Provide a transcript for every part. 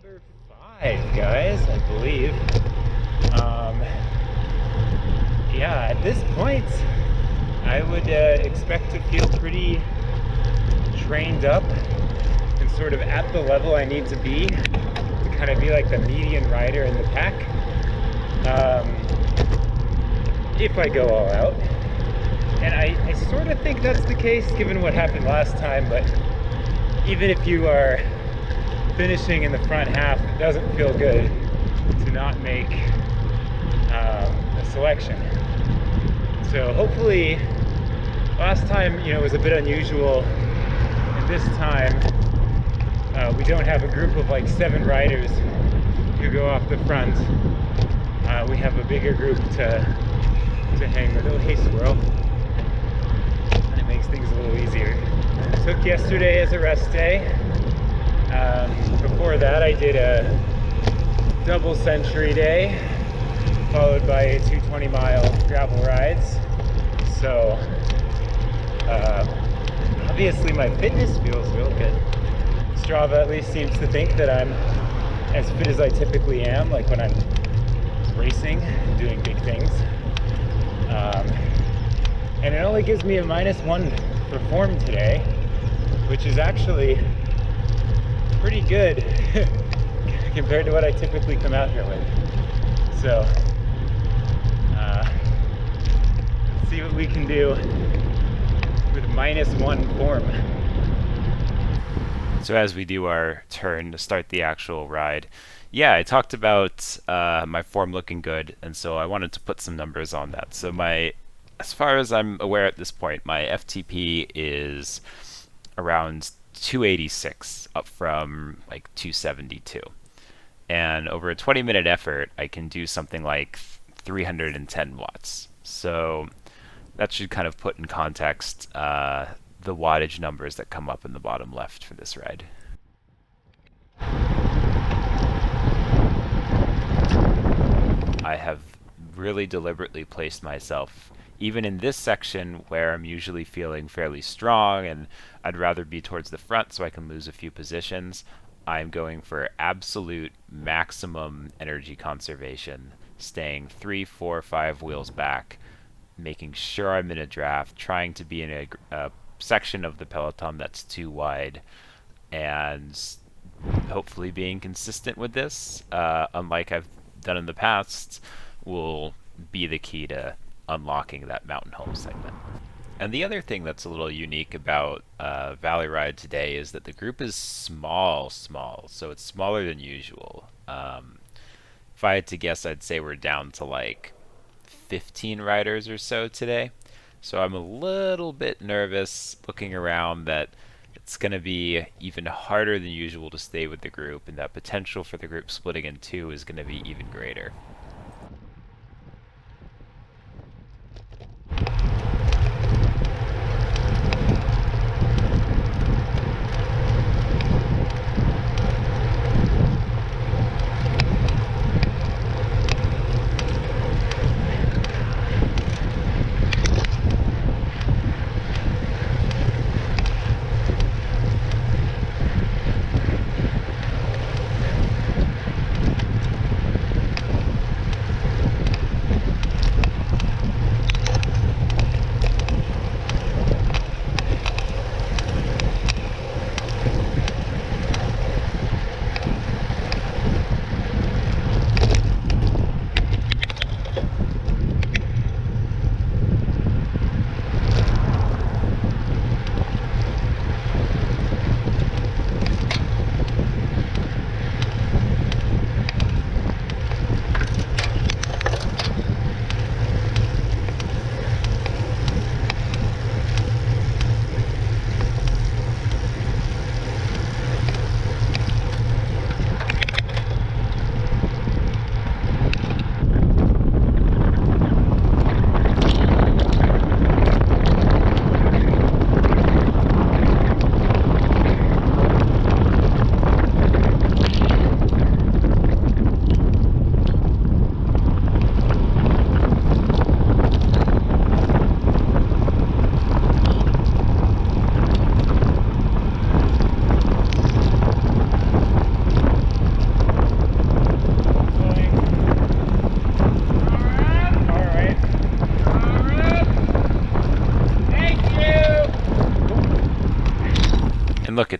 number 5, guys, I believe. Um, yeah, at this point, I would expect to feel pretty trained up and sort of at the level I need to be to kind of be like the median rider in the pack. If I go all out. And I sort of think that's the case given what happened last time, but even if you are finishing in the front half, it doesn't feel good to not make a selection. So hopefully, last time, was a bit unusual, and this time we don't have a group of like 7 riders who go off the front. We have a bigger group to hang with. Oh, hey, squirrel. And it makes things a little easier. Took yesterday as a rest day. Before that, I did a double century day, followed by 220-mile gravel rides. So, obviously my fitness feels real good. Strava at least seems to think that I'm as fit as I typically am, like when I'm racing, doing big things. And it only gives me a -1 for form today, which is actually pretty good compared to what I typically come out here with. So, let's see what we can do with -1 form. So as we do our turn to start the actual ride, yeah, I talked about my form looking good, and so I wanted to put some numbers on that. So as far as I'm aware at this point, my FTP is around 286, up from like 272. And over a 20-minute effort, I can do something like 310 watts. So that should kind of put in context the wattage numbers that come up in the bottom left for this ride. I have really deliberately placed myself, even in this section where I'm usually feeling fairly strong and I'd rather be towards the front so I can lose a few positions, I'm going for absolute maximum energy conservation, staying 3, 4, 5 wheels back, making sure I'm in a draft, trying to be in a section of the peloton that's too wide, and hopefully being consistent with this, unlike I've done in the past, will be the key to unlocking that mountain home segment. And the other thing that's a little unique about Valley Ride today is that the group is small, so it's smaller than usual. If I had to guess, I'd say we're down to like 15 riders or so today. So I'm a little bit nervous looking around that it's going to be even harder than usual to stay with the group, and that potential for the group splitting in two is going to be even greater.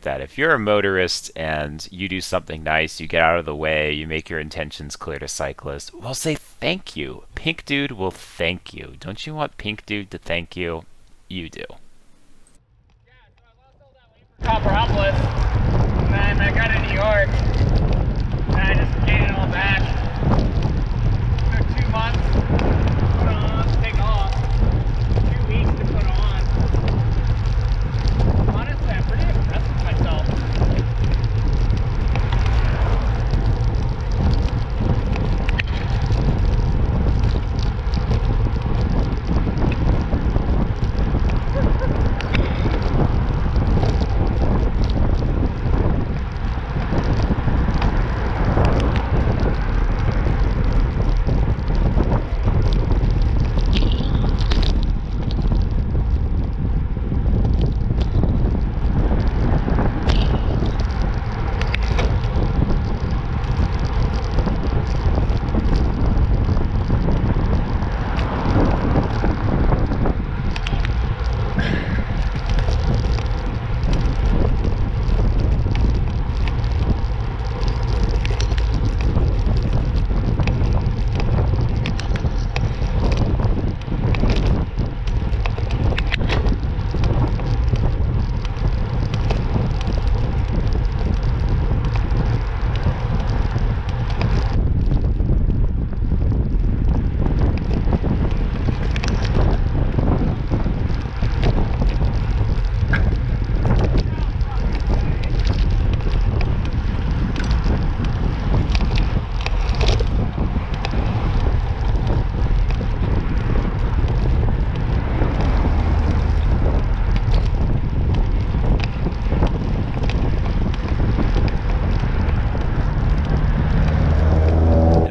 that. If you're a motorist and you do something nice, you get out of the way, you make your intentions clear to cyclists, well, say thank you. Pink Dude will thank you. Don't you want Pink Dude to thank you? You do. Copperopolis, and then I got to New York, and I just gained it all back. Took 2 months to put on, to take off, 2 weeks to put on. Honestly, I'm pretty impressed with myself.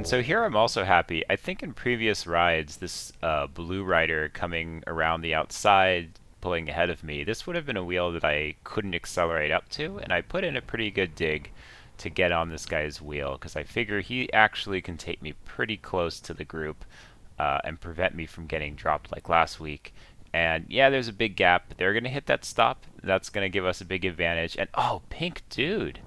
So here I'm also happy. I think in previous rides, this blue rider coming around the outside, pulling ahead of me, this would have been a wheel that I couldn't accelerate up to, and I put in a pretty good dig to get on this guy's wheel, because I figure he actually can take me pretty close to the group and prevent me from getting dropped like last week. And yeah, there's a big gap, but they're going to hit that stop. That's going to give us a big advantage. And oh, Pink Dude.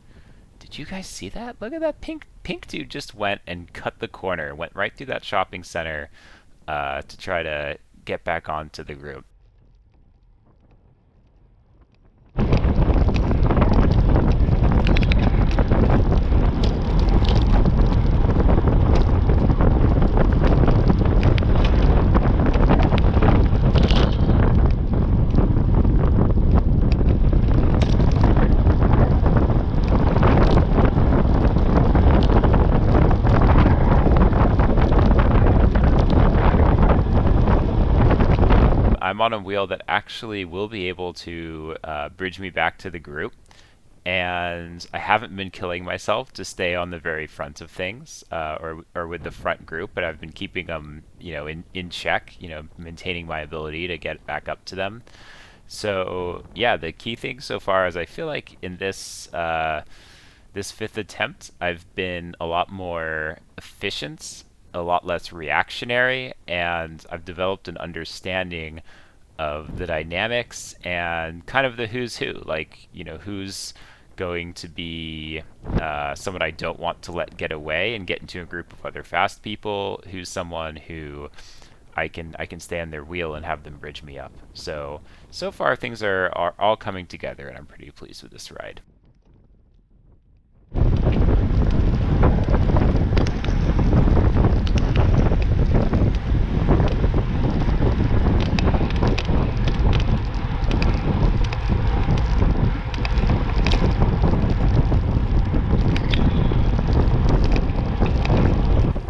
Did you guys see that? Look at that. Pink Dude just went and cut the corner, went right through that shopping center to try to get back onto the group. I'm on a wheel that actually will be able to bridge me back to the group, and I haven't been killing myself to stay on the very front of things or with the front group, but I've been keeping them, in check, maintaining my ability to get back up to them. So yeah, the key thing so far is I feel like in this this fifth attempt, I've been a lot more efficient, a lot less reactionary, and I've developed an understanding of the dynamics and kind of the who's who, like, who's going to be someone I don't want to let get away and get into a group of other fast people, who's someone who I can stay on their wheel and have them bridge me up. So far things are all coming together, and I'm pretty pleased with this ride.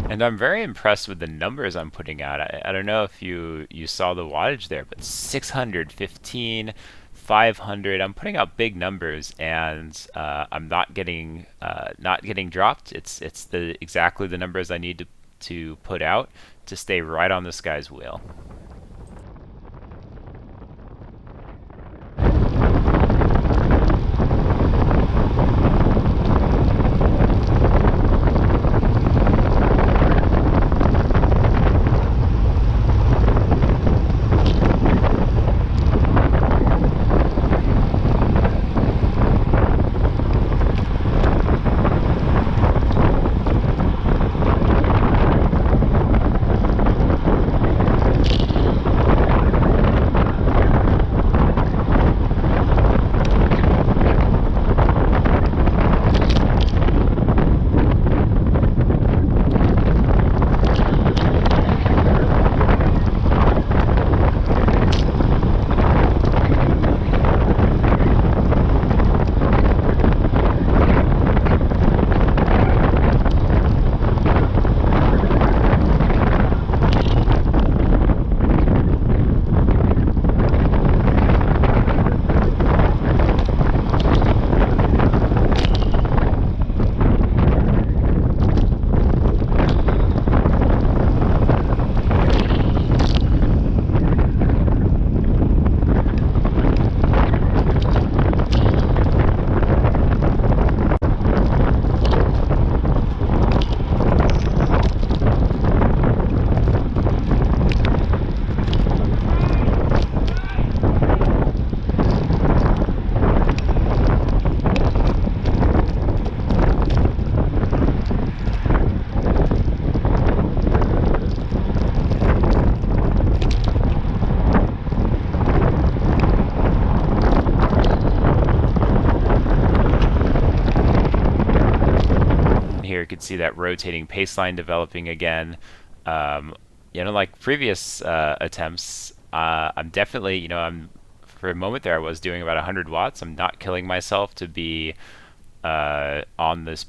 And I'm very impressed with the numbers I'm putting out. I don't know if you saw the wattage there, but 615, 500. I'm putting out big numbers, and I'm not getting dropped. It's exactly the numbers I need to put out to stay right on this guy's wheel. could see that rotating pace line developing again. Like previous attempts, I'm definitely, for a moment there I was doing about 100 watts. I'm not killing myself to be on this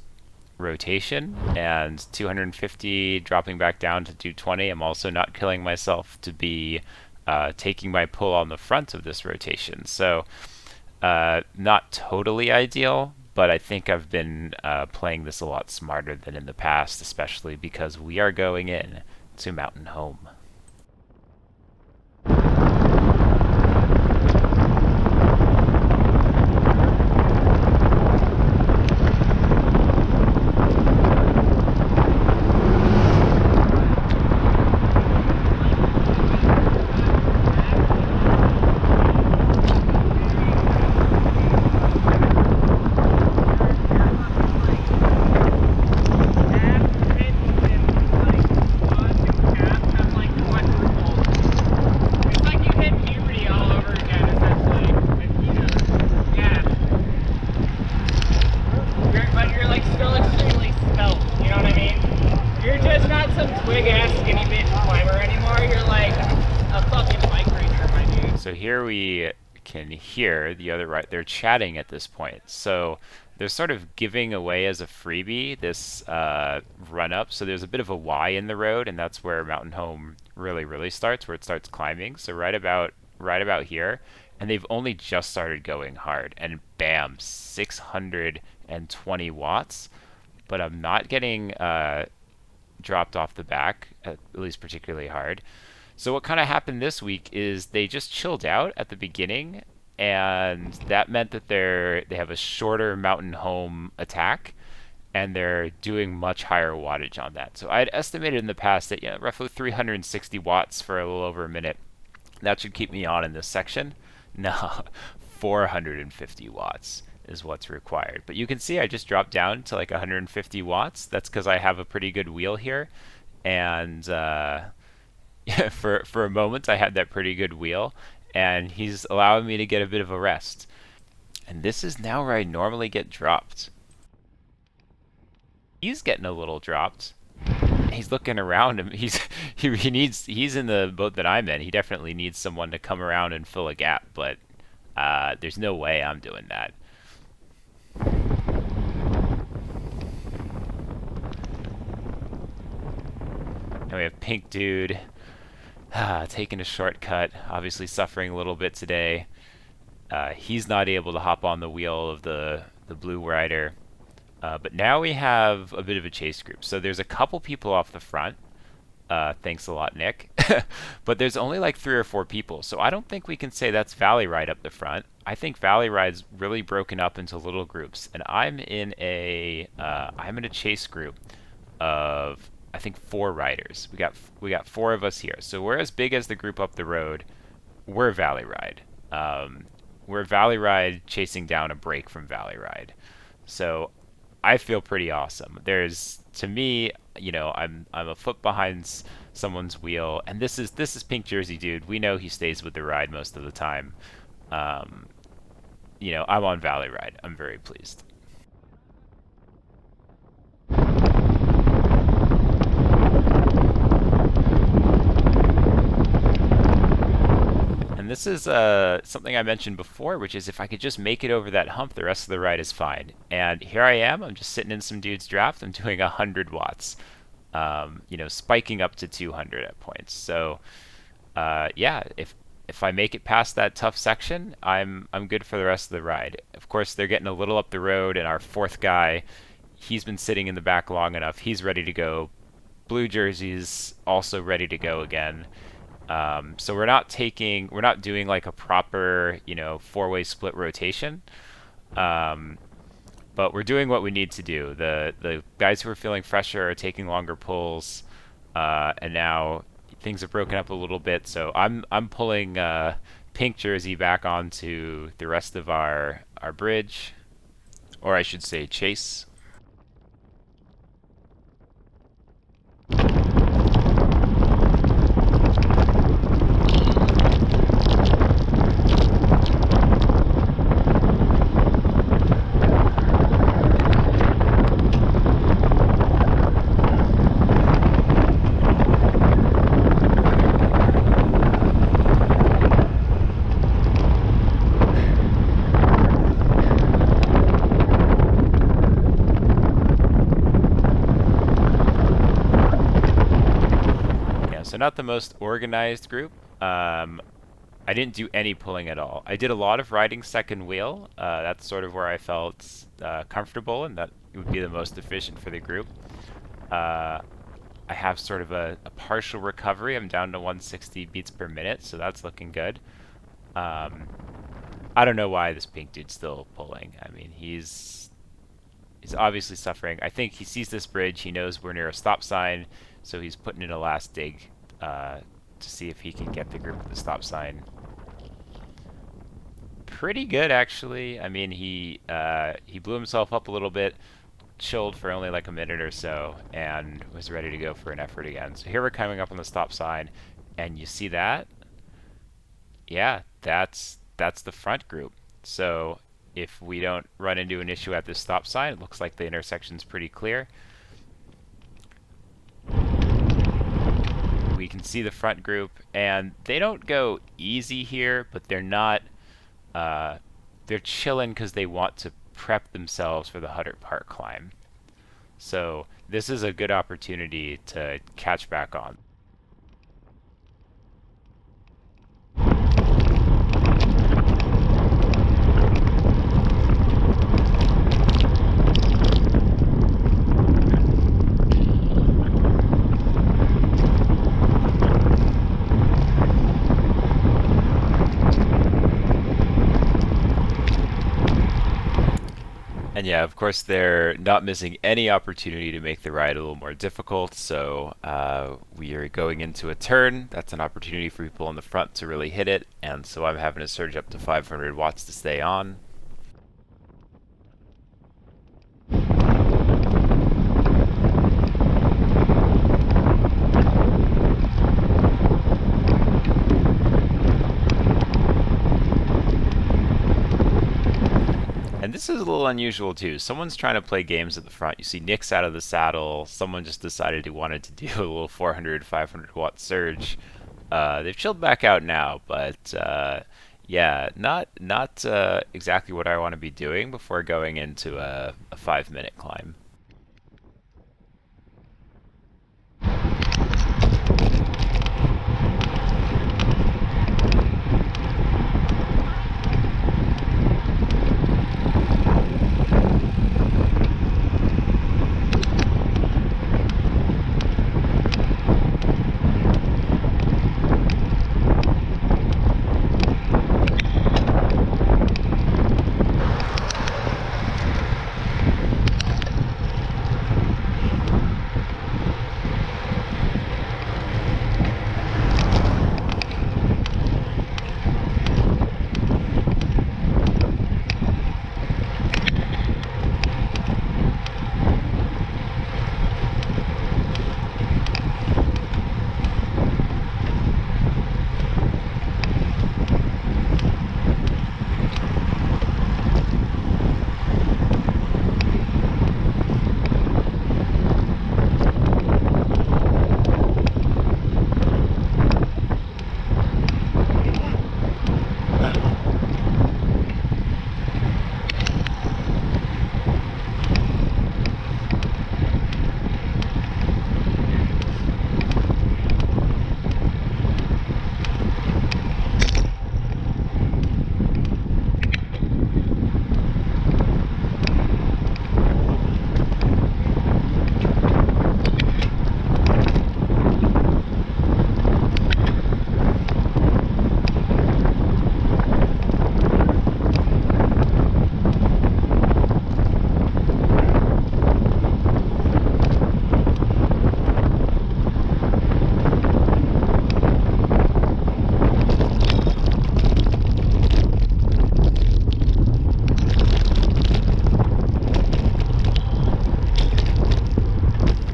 rotation, and 250 dropping back down to 220. I'm also not killing myself to be taking my pull on the front of this rotation. So not totally ideal, but I think I've been playing this a lot smarter than in the past, especially because we are going in to Mountain Home. So here we can hear the other right, they're chatting at this point. So they're sort of giving away as a freebie this run up. So there's a bit of a Y in the road, and that's where Mountain Home really starts, where it starts climbing. So right about here, and they've only just started going hard, and bam, 620 watts. But I'm not getting dropped off the back, at least particularly hard. So what kind of happened this week is they just chilled out at the beginning, and that meant that they have a shorter Mountain Home attack, and they're doing much higher wattage on that. So I had estimated in the past that roughly 360 watts for a little over a minute. That should keep me on in this section. No, 450 watts is what's required. But you can see I just dropped down to like 150 watts. That's because I have a pretty good wheel here, and for a moment I had that pretty good wheel, and he's allowing me to get a bit of a rest. And this is now where I normally get dropped. He's getting a little dropped. He's looking around him. He's in the boat that I'm in. He definitely needs someone to come around and fill a gap, but there's no way I'm doing that. And we have Pink Dude taking a shortcut, obviously suffering a little bit today. He's not able to hop on the wheel of the Blue Rider. But now we have a bit of a chase group. So there's a couple people off the front. Thanks a lot, Nick. But there's only like 3 or 4 people. So I don't think we can say that's Valley Ride up the front. I think Valley Ride's really broken up into little groups. And I'm in a chase group of, I think, 4 riders. We got 4 of us here. So we're as big as the group up the road. We're Valley Ride. We're Valley Ride chasing down a break from Valley Ride. So I feel pretty awesome. To me, I'm a foot behind someone's wheel, and this is Pink Jersey Dude. We know he stays with the ride most of the time. I'm on Valley Ride. I'm very pleased. And this is something I mentioned before, which is if I could just make it over that hump, the rest of the ride is fine. And here I am. I'm just sitting in some dude's draft. I'm doing 100 watts, spiking up to 200 at points. So, if I make it past that tough section, I'm good for the rest of the ride. Of course, they're getting a little up the road, and our 4th guy, he's been sitting in the back long enough. He's ready to go. Blue Jersey's also ready to go again. So we're not doing like a proper, 4-way split rotation. But we're doing what we need to do. The guys who are feeling fresher are taking longer pulls, and now things have broken up a little bit. So I'm pulling Pink Jersey back onto the rest of our bridge, or I should say chase. So not the most organized group. I didn't do any pulling at all. I did a lot of riding second wheel. That's sort of where I felt comfortable and that it would be the most efficient for the group. I have sort of a partial recovery. I'm down to 160 beats per minute, so that's looking good. I don't know why this pink dude's still pulling. I mean, he's obviously suffering. I think he sees this bridge. He knows we're near a stop sign, so he's putting in a last dig to see if he can get the group at the stop sign. Pretty good, actually. I mean, he blew himself up a little bit, chilled for only like a minute or so, and was ready to go for an effort again. So here we're coming up on the stop sign, and you see that? Yeah, that's the front group. So if we don't run into an issue at this stop sign, it looks like the intersection's pretty clear. We can see the front group, and they don't go easy here, but they're not, they're chilling because they want to prep themselves for the Huttert Park climb. So this is a good opportunity to catch back on. And yeah, of course, they're not missing any opportunity to make the ride a little more difficult. So we are going into a turn. That's an opportunity for people in the front to really hit it. And so I'm having to surge up to 500 watts to stay on. And this is a little unusual too. Someone's trying to play games at the front. You see Nick's out of the saddle. Someone just decided he wanted to do a little 400, 500 watt surge. They've chilled back out now, but yeah, not exactly what I want to be doing before going into a 5-minute climb.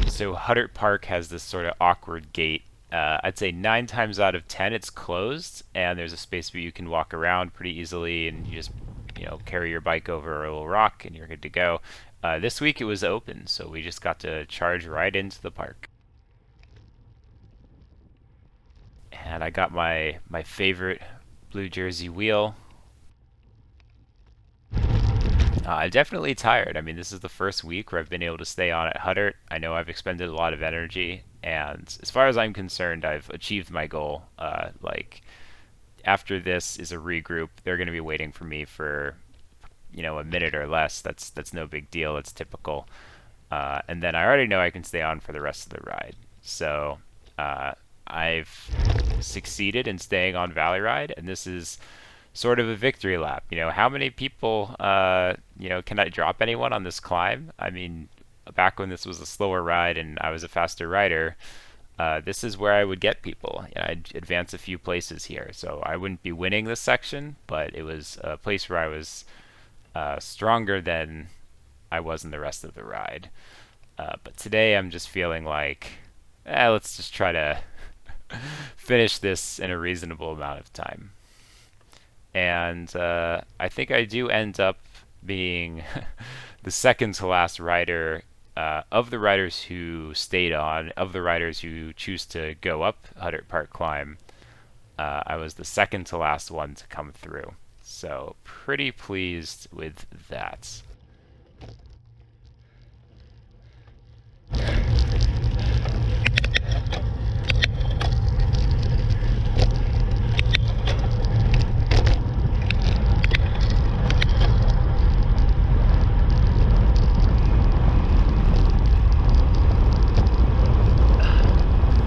So Huttert Park has this sort of awkward gate. I'd say 9 times out of 10 it's closed, and there's a space where you can walk around pretty easily, and you just carry your bike over a little rock, and you're good to go. This week it was open, so we just got to charge right into the park. And I got my favorite blue jersey wheel. I'm definitely tired. I mean, this is the first week where I've been able to stay on at Huddart. I know I've expended a lot of energy, and as far as I'm concerned, I've achieved my goal. Like, after this is a regroup, they're going to be waiting for me for, a minute or less. That's no big deal. It's typical. And then I already know I can stay on for the rest of the ride. So I've succeeded in staying on Valley Ride, and this is sort of a victory lap. How many people, can I drop anyone on this climb? I mean, back when this was a slower ride and I was a faster rider, this is where I would get people. I'd advance a few places here. So I wouldn't be winning this section, but it was a place where I was stronger than I was in the rest of the ride. But today I'm just feeling like, let's just try to finish this in a reasonable amount of time. And I think I do end up being the second to last rider of the riders who stayed on, of the riders who choose to go up Huddart Park Climb. I was the second to last one to come through. So pretty pleased with that.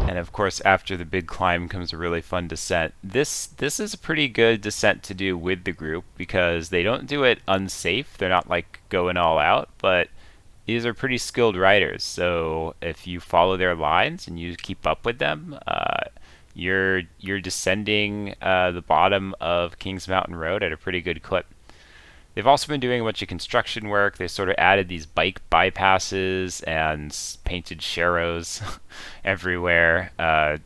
And of course, after the big climb comes a really fun descent. This is a pretty good descent to do with the group because they don't do it unsafe. They're not like going all out, but these are pretty skilled riders. So if you follow their lines and you keep up with them, you're descending the bottom of Kings Mountain Road at a pretty good clip. They've also been doing a bunch of construction work. They sort of added these bike bypasses and painted sharrows everywhere.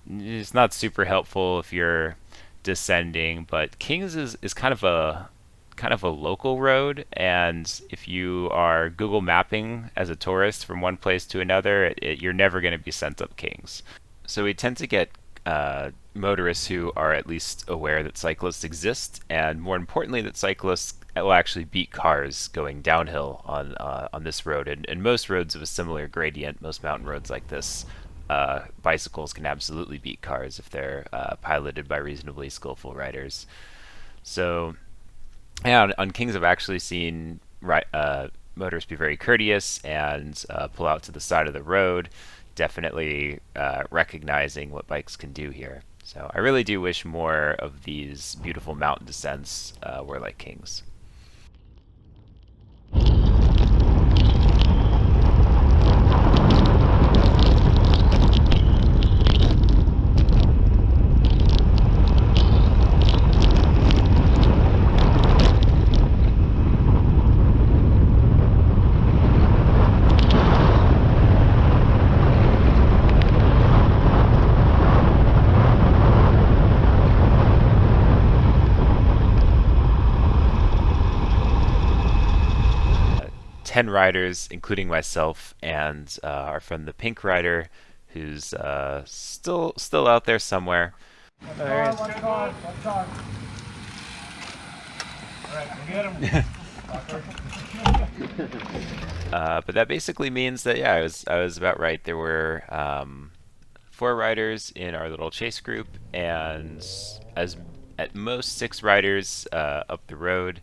It's not super helpful if you're descending, but Kings is kind of a local road, and if you are Google mapping as a tourist from one place to another, you're never going to be sent up Kings. So we tend to get motorists who are at least aware that cyclists exist, and more importantly, that cyclists will actually beat cars going downhill on this road. And most roads of a similar gradient, most mountain roads like this, bicycles can absolutely beat cars if they're piloted by reasonably skillful riders. So, yeah, on Kings, I've actually seen motorists be very courteous and pull out to the side of the road, definitely recognizing what bikes can do here. So I really do wish more of these beautiful mountain descents were like Kings. Ten riders, including myself and our friend the Pink Rider, who's still out there somewhere. There he is. What's on? All right, we'll get him. But that basically means that I was about right. There were 4 riders in our little chase group, and as at most 6 riders up the road.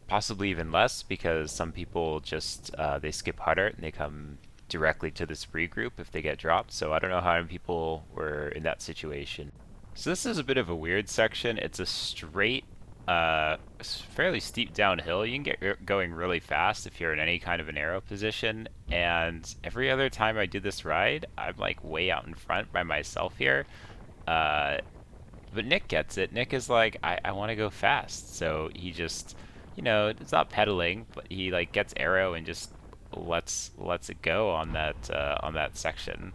Possibly even less, because some people just they skip Huddart and they come directly to this regroup if they get dropped. So I don't know how many people were in that situation. So this is a bit of a weird section. It's a straight, fairly steep downhill. You can get going really fast if you're in any kind of an aero position. And every other time I do this ride, I'm like way out in front by myself here. But Nick gets it. Nick is like, I want to go fast. So he just, it's not pedaling, but he like gets aero and just lets it go on that section.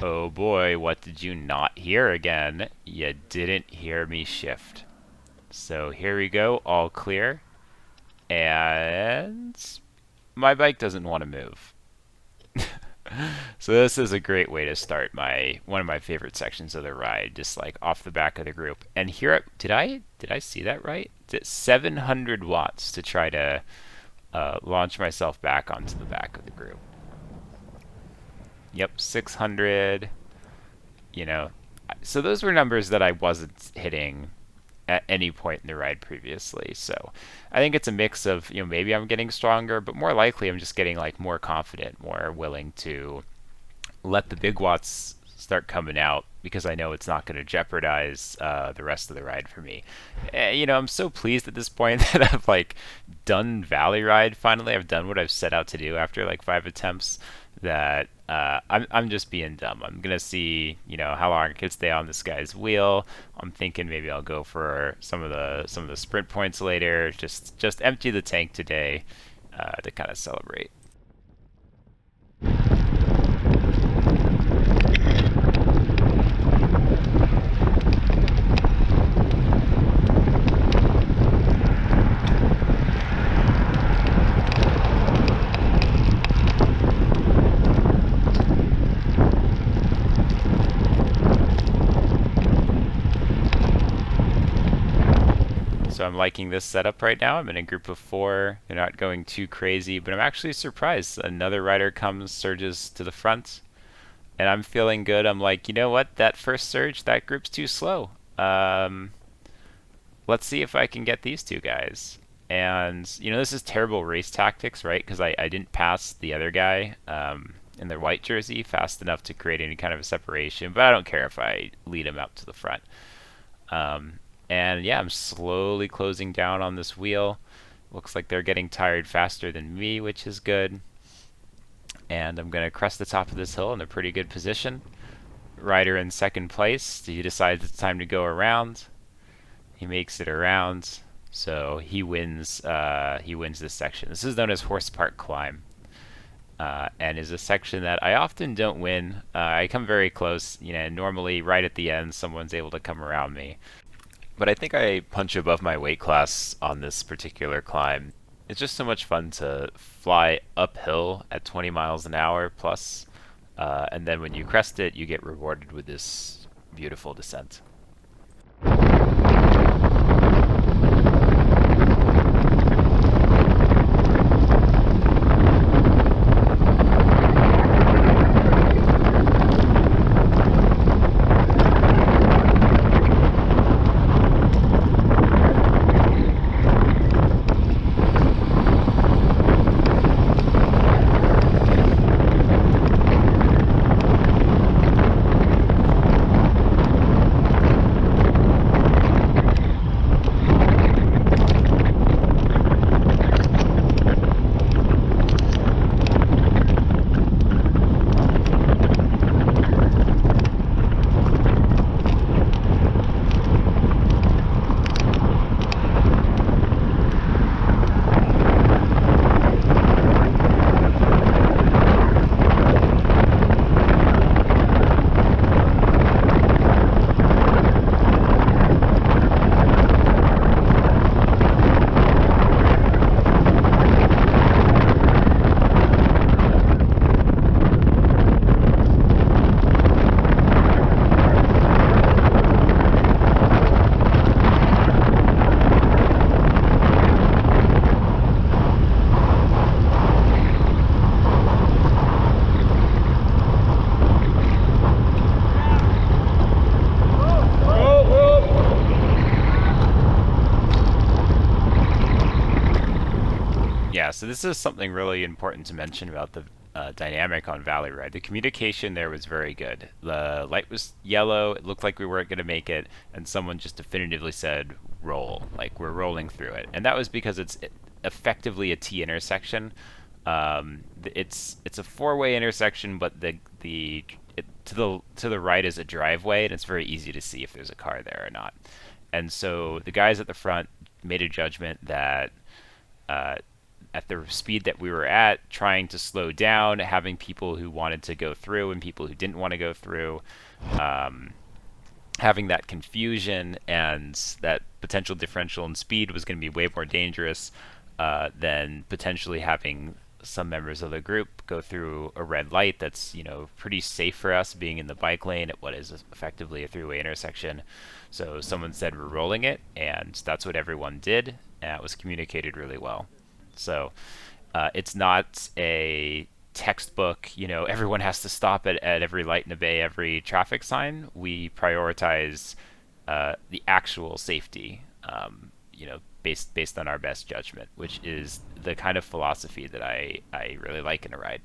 Oh boy, what did you not hear again? You didn't hear me shift. So here we go, all clear. And my bike doesn't want to move. So this is a great way to start one of my favorite sections of the ride, just like off the back of the group. And here, did I see that right? It's 700 watts to try to launch myself back onto the back of the group. Yep, 600. You know, so those were numbers that I wasn't hitting at any point in the ride previously. So I think it's a mix of, maybe I'm getting stronger, but more likely I'm just getting like more confident, more willing to let the big watts start coming out because I know it's not going to jeopardize the rest of the ride for me. I'm so pleased at this point that I've like done Valley Ride finally. I've done what I've set out to do after like 5 attempts. That I'm just being dumb. I'm gonna see how long I can stay on this guy's wheel. I'm thinking maybe I'll go for some of the sprint points later. Just empty the tank today to kind of celebrate. So I'm liking this setup right now. I'm in a group of 4. They're not going too crazy, but I'm actually surprised. Another rider comes, surges to the front, and I'm feeling good. I'm like, you know what? That first surge, that group's too slow. Let's see if I can get these 2 guys. And, this is terrible race tactics, right? Because I didn't pass the other guy in their white jersey fast enough to create any kind of a separation, but I don't care if I lead him up to the front. And yeah, I'm slowly closing down on this wheel. Looks like they're getting tired faster than me, which is good. And I'm going to crest the top of this hill in a pretty good position. Rider in second place. He decides it's time to go around. He makes it around. So he wins this section. This is known as Horse Park Climb. And is a section that I often don't win. I come very close. Normally right at the end, someone's able to come around me. But I think I punch above my weight class on this particular climb. It's just so much fun to fly uphill at 20 miles an hour plus, and then when you crest it, you get rewarded with this beautiful descent. So this is something really important to mention about the dynamic on Valley Ride. The communication there was very good. The light was yellow, it looked like we weren't going to make it, and someone just definitively said, roll, like we're rolling through it. And that was because it's effectively a T intersection. It's a 4-way intersection, but to the right is a driveway, and it's very easy to see if there's a car there or not. And so the guys at the front made a judgment that at the speed that we were at, trying to slow down, having people who wanted to go through and people who didn't want to go through, having that confusion and that potential differential in speed was going to be way more dangerous than potentially having some members of the group go through a red light that's, pretty safe for us, being in the bike lane at what is effectively a three-way intersection. So someone said we're rolling it, and that's what everyone did, and it was communicated really well. So it's not a textbook, everyone has to stop at every light and obey every traffic sign. We prioritize the actual safety, based on our best judgment, which is the kind of philosophy that I really like in a ride.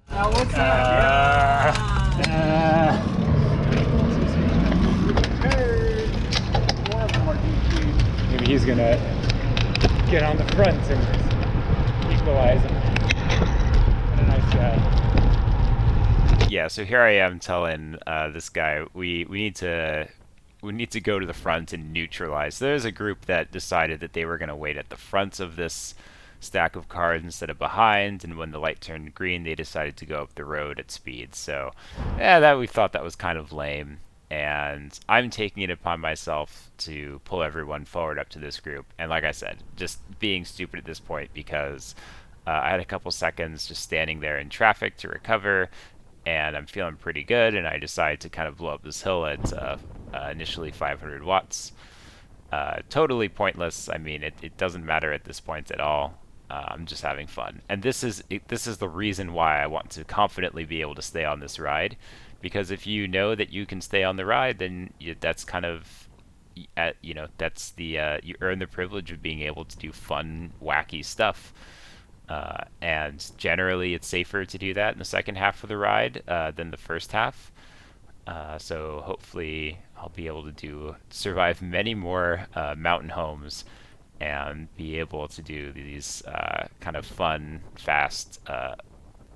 What's up? Maybe he's gonna get on the front and equalize him. What a nice guy. Yeah, so here I am telling this guy we need to go to the front and neutralize. There's a group that decided that they were going to wait at the front of this stack of cars instead of behind, and when the light turned green, they decided to go up the road at speed. So, we thought that was kind of lame, and I'm taking it upon myself to pull everyone forward up to this group. And like I said, just being stupid at this point, because I had a couple seconds just standing there in traffic to recover, and I'm feeling pretty good, and I decided to kind of blow up this hill at initially 500 watts. Totally pointless. I mean, it doesn't matter at this point at all. I'm just having fun, and this is the reason why I want to confidently be able to stay on this ride, because if you know that you can stay on the ride, then that's kind of, that's the you earn the privilege of being able to do fun, wacky stuff. And generally, it's safer to do that in the second half of the ride than the first half. So hopefully, I'll be able to survive many more mountain homes and be able to do these kind of fun, fast,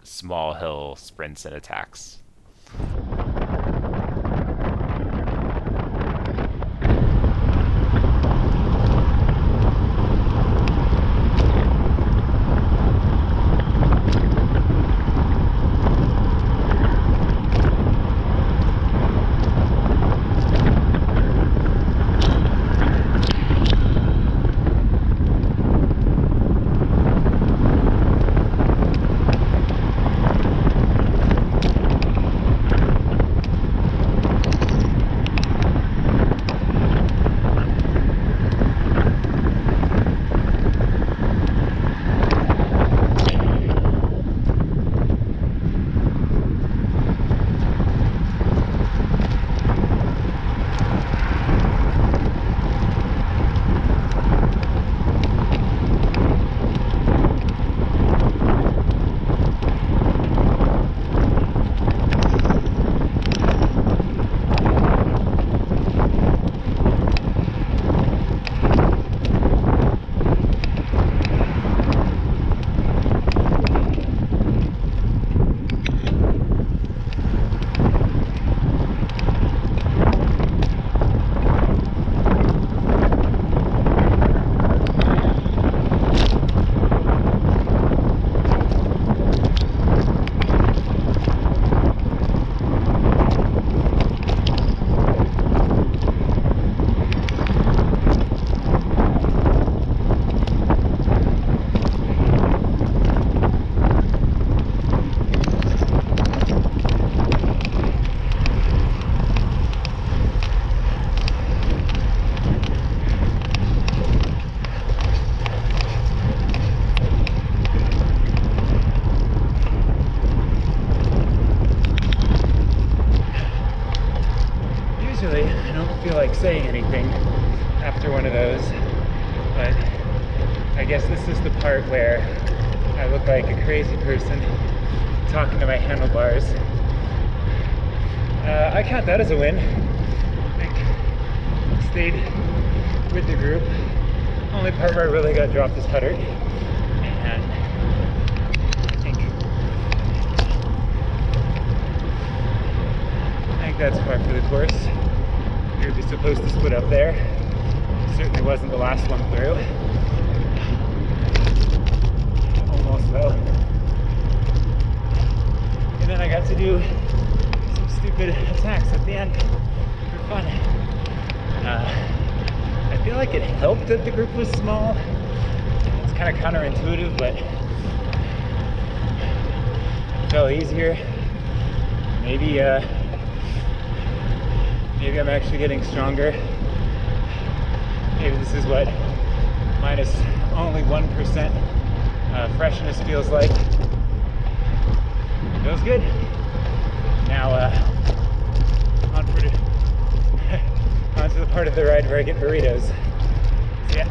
small hill sprints and attacks. saying anything after one of those, but I guess this is the part where I look like a crazy person talking to my handlebars. I count that as a win. I stayed with the group. Only part where I really got dropped is Hutter, and I think that's par for the course. The group is supposed to split up there. Certainly wasn't the last one through. Almost though. And then I got to do some stupid attacks at the end for fun. I feel like it helped that the group was small. kind of counterintuitive, but it felt easier. Maybe I'm actually getting stronger. Maybe this is what minus only 1% freshness feels like. Feels good. Now on to the part of the ride where I get burritos. So yeah.